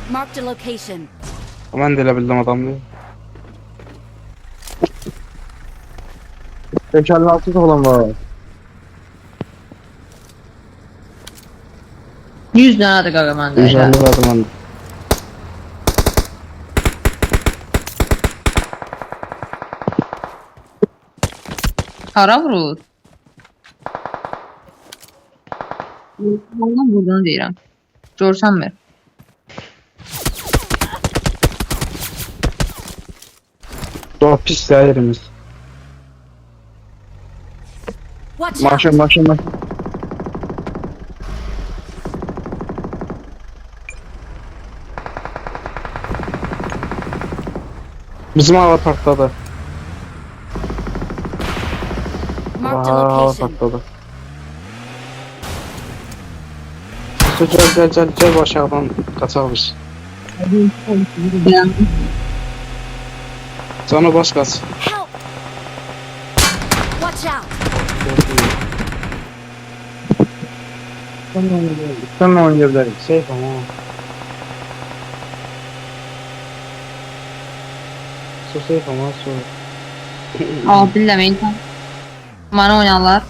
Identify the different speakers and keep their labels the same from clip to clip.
Speaker 1: Marked a location.
Speaker 2: Ben de elə bildim adamı.
Speaker 3: 556 olan var.
Speaker 4: 100 dənədir qaqa məndə.
Speaker 3: 150 verdim ben.
Speaker 4: Hara vurur? Ondan vurduğunu deyirəm. Görsən mi?
Speaker 2: Çok pis ya yerimiz.
Speaker 1: Watch out!
Speaker 3: Maşın.
Speaker 2: Bizim hava patladı.
Speaker 1: Marked a
Speaker 2: Hava
Speaker 1: location.
Speaker 2: patladı. Gel aşağıdan kaçalım biz. Canı baş kaç.
Speaker 1: Help! Watch out!
Speaker 3: Sen ne oynayabilirim?
Speaker 2: Safe ama. Su safe ama su.
Speaker 4: Aa billəməyin. Mənə oynarlar.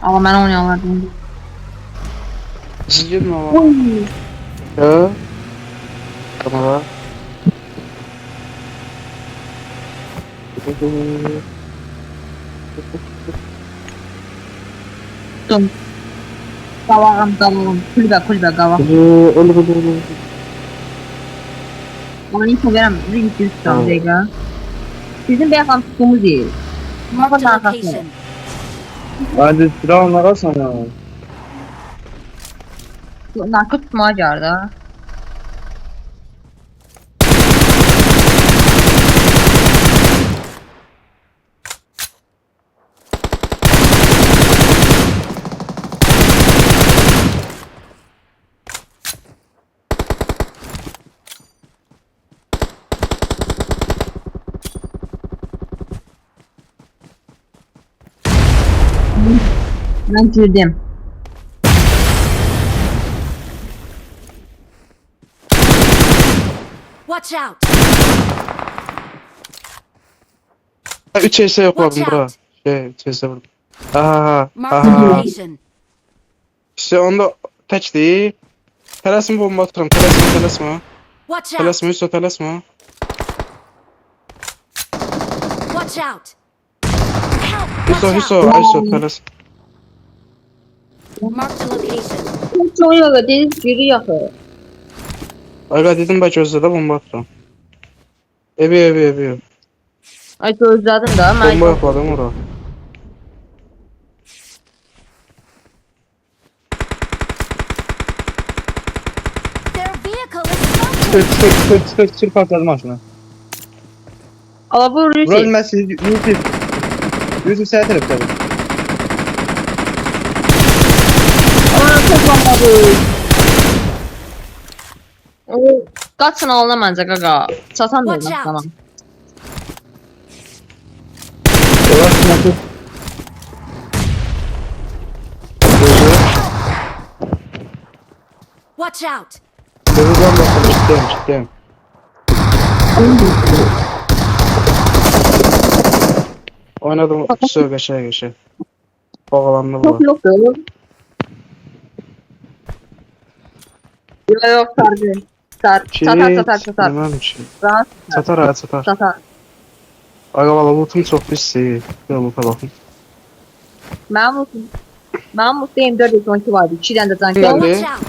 Speaker 4: Ama mənə oynarlar.
Speaker 2: Siz gidin ama. Ya. Kamera.
Speaker 4: Tuttum. Davağım. Kulübə qavaq.
Speaker 2: Öldü.
Speaker 4: Ama info verəm. Bizi gitti tutalım dəqiqə. Bizim bəyəxan tutduğumuz yer.
Speaker 1: Marked a
Speaker 4: arkasında.
Speaker 1: location.
Speaker 3: Hadi silah onlara sana.
Speaker 4: Narko tutmağa gəlir də. Mən girdim.
Speaker 1: Watch out!
Speaker 2: 3 ES yokladım
Speaker 1: Watch
Speaker 2: bura.
Speaker 1: out.
Speaker 2: 3 ES vurdum. Aha.
Speaker 1: Marked a
Speaker 2: Aha.
Speaker 1: location.
Speaker 2: İşte onda tek değil. Telasma bomba atıram. Telasma.
Speaker 1: Watch out!
Speaker 2: Telasma üstü telasma.
Speaker 1: Watch out! Help! Watch out!
Speaker 2: Üstü telasma.
Speaker 1: Marked a location.
Speaker 4: Çok yox, deniz giri yaxı.
Speaker 2: Aga dedim ben gözde de bomba atıram. Evi.
Speaker 4: Ay gözlədim də.
Speaker 2: Bomba yokladım ora.
Speaker 1: Their vehicle is smoking!
Speaker 3: Çık patladı maşına.
Speaker 4: Ala bu Rusi.
Speaker 3: Vura bilmezsiniz. Yusuf sağ tarafta.
Speaker 4: Ana çok bombadı. Qaçın alına məncə qaqa. Çatan da
Speaker 1: Watch
Speaker 4: olmaz
Speaker 1: out.
Speaker 4: tamam.
Speaker 3: Yavaş smoke.
Speaker 1: Watch out!
Speaker 3: Gözüden bakalım. Çıktım.
Speaker 2: Oynadım üstü geçe. Bağlandı
Speaker 4: Çok
Speaker 2: bu.
Speaker 4: yoktu. Yok sardı. Satar.
Speaker 2: Bilmem ki.
Speaker 4: Rahat
Speaker 2: Satar.
Speaker 4: satar.
Speaker 2: Aga valla lootum çok pis değil. Bir loota bakın.
Speaker 4: Mənim mutlu 412 vardı. 2 dənə də canki
Speaker 2: Geldi.
Speaker 4: oldu.
Speaker 1: Watch out!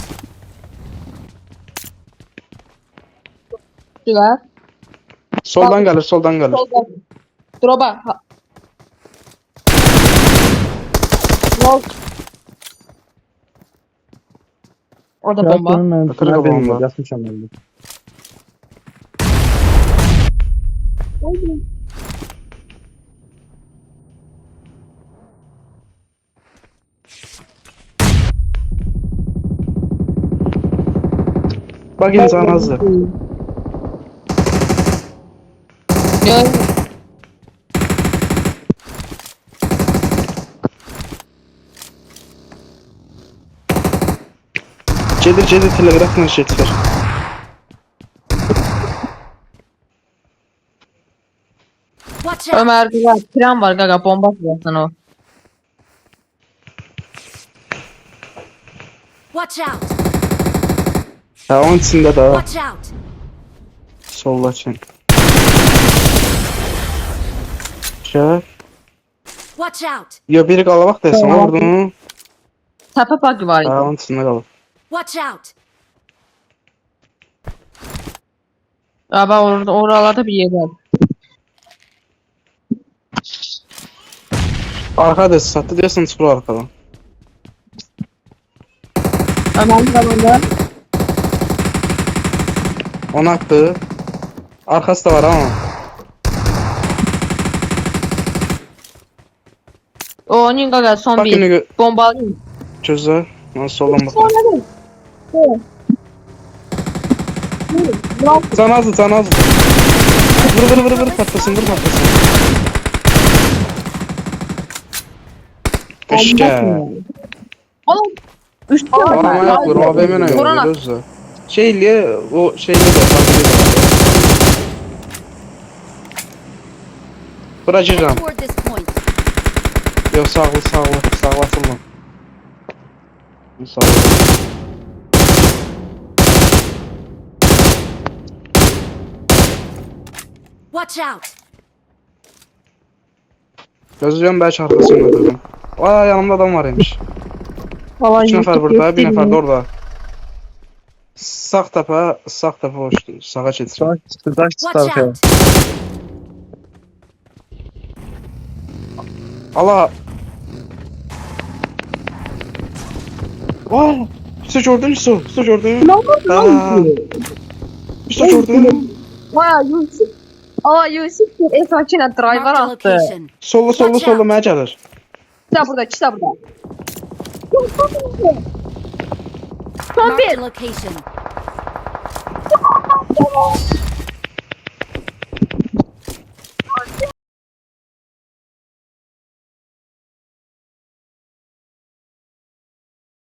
Speaker 4: Var.
Speaker 2: Soldan gelir.
Speaker 4: Solda. Droba. Yol. Orada bomba.
Speaker 2: Hatırla bomba.
Speaker 3: Yatmışam ben de.
Speaker 2: Bak insan hazır.
Speaker 4: Yok.
Speaker 2: Gedir telegrafla jetler.
Speaker 1: Watch out!
Speaker 4: Ömer var. Tren var gaga bomba atıyorsun o.
Speaker 1: Watch out!
Speaker 2: Ha onun içinde de ha.
Speaker 1: Watch out!
Speaker 2: Solla çen. Şöyle.
Speaker 1: Watch out!
Speaker 2: Yo biri qalabaq desən
Speaker 4: Tamam.
Speaker 2: vurdun.
Speaker 4: Tepe bug var
Speaker 2: Ha
Speaker 4: idi.
Speaker 2: onun içində qalıb.
Speaker 1: Watch out!
Speaker 4: Ama orada oralarda bir yer var.
Speaker 2: Arka da satdı deyəsən çıxır arkadan.
Speaker 4: Ömer'in zamanında
Speaker 2: Onu attı. Arkası da var ama.
Speaker 4: o onun gaga son
Speaker 2: Bak yine
Speaker 4: bir bombalı.
Speaker 2: gözler. Nasıl soldan bak.
Speaker 4: Sonra ne?
Speaker 2: Can azdı can azdı. Vur patlasın vur patlasın. Eşke.
Speaker 4: Oğlum 3
Speaker 2: Arama yok vur AVM'ne yok.
Speaker 4: Korona.
Speaker 2: Gözler. Şeyliye o şeyli de farklı de. Bırakacağım.
Speaker 1: Toward this point.
Speaker 2: Yok sağlasın lan. Sağ ol.
Speaker 1: Watch out!
Speaker 2: Gözlüyorum belki arkasında durdum. Aa yanımda adam var imiş. 3 nefer burada, 1 nefer de orada. Sağ tapa hoştu. Sağa geçsin.
Speaker 3: Sağ çıktı, taş çıktı
Speaker 1: Watch
Speaker 3: arkaya.
Speaker 1: out!
Speaker 2: Allah. Aa, Hüso gördün Hüso. Hüso gördün. Hüso gördün.
Speaker 4: Vay Yusuf. Aa Yusuf bir esakine driver
Speaker 1: Marked a
Speaker 4: attı.
Speaker 1: location.
Speaker 2: Solla
Speaker 1: Watch out.
Speaker 2: mənə gəlir.
Speaker 4: Çıta burada, çıta burada. Son
Speaker 1: Marked
Speaker 4: bir.
Speaker 1: a location.